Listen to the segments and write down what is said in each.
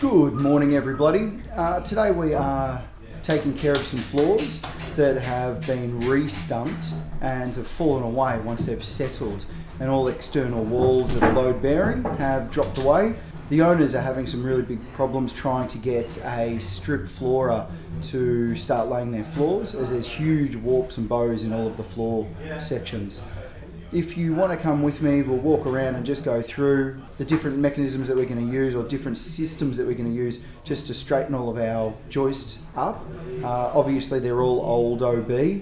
Good morning everybody. Today we are taking care of some floors that have been re-stumped and have fallen away once they've settled, and all external walls that are load bearing have dropped away. The owners are having some really big problems trying to get a strip floorer to start laying their floors, as there's huge warps and bows in all of the floor sections. If you want to come with me, we'll walk around and just go through the different mechanisms that we're going to use, or different systems that we're going to use just to straighten all of our joists up. Obviously they're all old OB,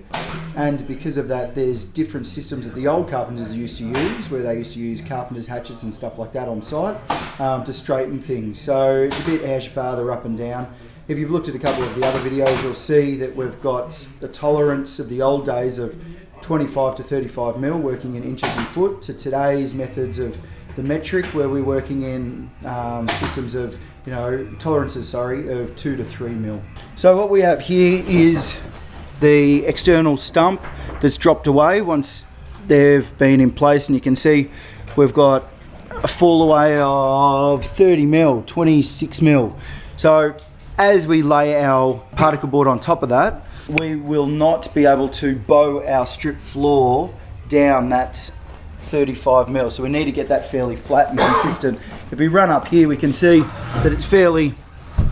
and because of that there's different systems that the old carpenters used to use, where they used to use carpenter's hatchets and stuff like that on site to straighten things. So it's a bit how's your father up and down. If you've looked at a couple of the other videos, you'll see that we've got the tolerance of the old days of 25 to 35 mil, working in inches and foot, to today's methods of the metric, where we're working in systems of, tolerances, of 2 to 3 mil. So what we have here is the external stump that's dropped away once they've been in place, and you can see we've got a fall away of 30 mil, 26 mil. So as we lay our particle board on top of that, we will not be able to bow our strip floor down that 35 mil. So we need to get that fairly flat and consistent. If we run up here, we can see that it's fairly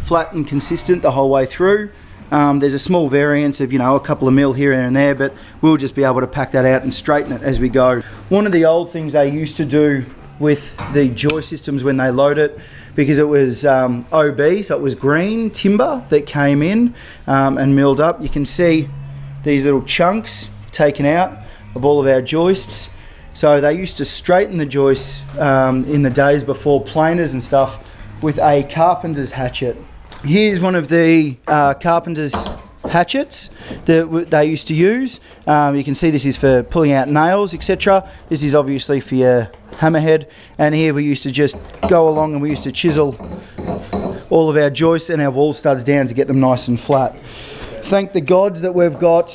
flat and consistent the whole way through. There's a small variance of, a couple of mil here and there, but we'll just be able to pack that out and straighten it as we go. One of the old things they used to do with the joist systems when they load it, because it was OB, so it was green timber that came in and milled up. You can see these little chunks taken out of all of our joists. So they used to straighten the joists in the days before planers and stuff with a carpenter's hatchet. Here's one of the carpenter's hatchets that they used to use. You can see this is for pulling out nails, etc. This is obviously for your hammerhead, and here we used to just go along and we used to chisel all of our joists and our wall studs down to get them nice and flat. Thank the gods that we've got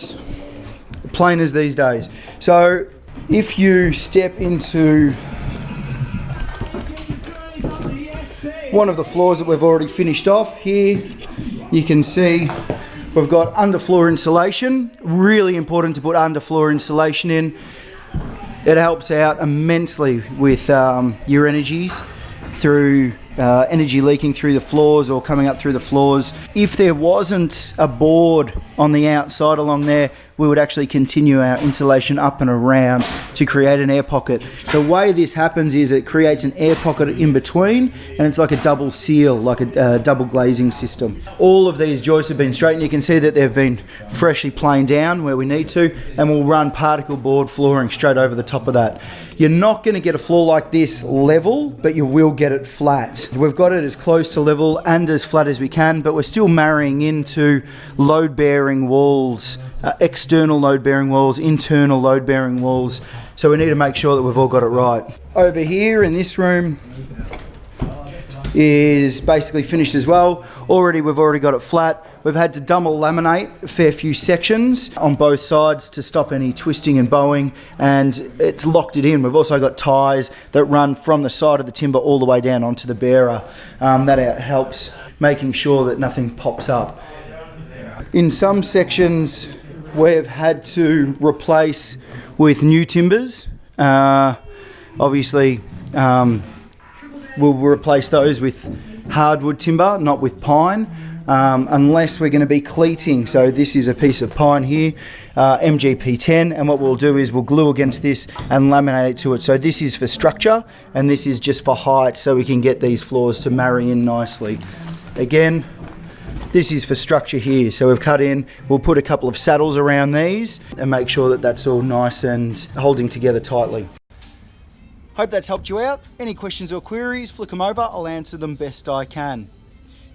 planers these days. So if you step into one of the floors that we've already finished off here, you can see we've got underfloor insulation. Really important to put underfloor insulation in. It helps out immensely with your energies through energy leaking through the floors or coming up through the floors. If there wasn't a board on the outside along there, we would actually continue our insulation up and around to create an air pocket. The way this happens is it creates an air pocket in between, and it's like a double seal, like a double glazing system. All of these joists have been straightened. You can see that they've been freshly planed down where we need to, and we'll run particle board flooring straight over the top of that. You're not going to get a floor like this level, but you will get it flat. We've got it as close to level and as flat as we can, but we're still marrying into load-bearing walls, external load-bearing walls, internal load-bearing walls. So we need to make sure that we've all got it right. Over here in this room is basically finished as well. We've already got it flat. We've had to double laminate a fair few sections on both sides to stop any twisting and bowing, and it's locked it in. We've also got ties that run from the side of the timber all the way down onto the bearer. That helps making sure that nothing pops up. In some sections we've had to replace with new timbers. Obviously we'll replace those with hardwood timber, not with pine, unless we're going to be cleating. So this is a piece of pine here, MGP10, and what we'll do is we'll glue against this and laminate it to it. So this is for structure and this is just for height, so we can get these floors to marry in nicely. Again, this is for structure here, so we've cut in, we'll put a couple of saddles around these and make sure that that's all nice and holding together tightly. Hope that's helped you out. Any questions or queries, flick them over, I'll answer them best I can.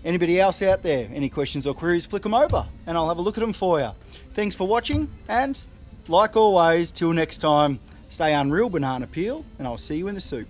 Anybody else out there, any questions or queries, flick them over and I'll have a look at them for you. Thanks for watching, and like always, till next time, stay unreal banana peel, and I'll see you in the soup.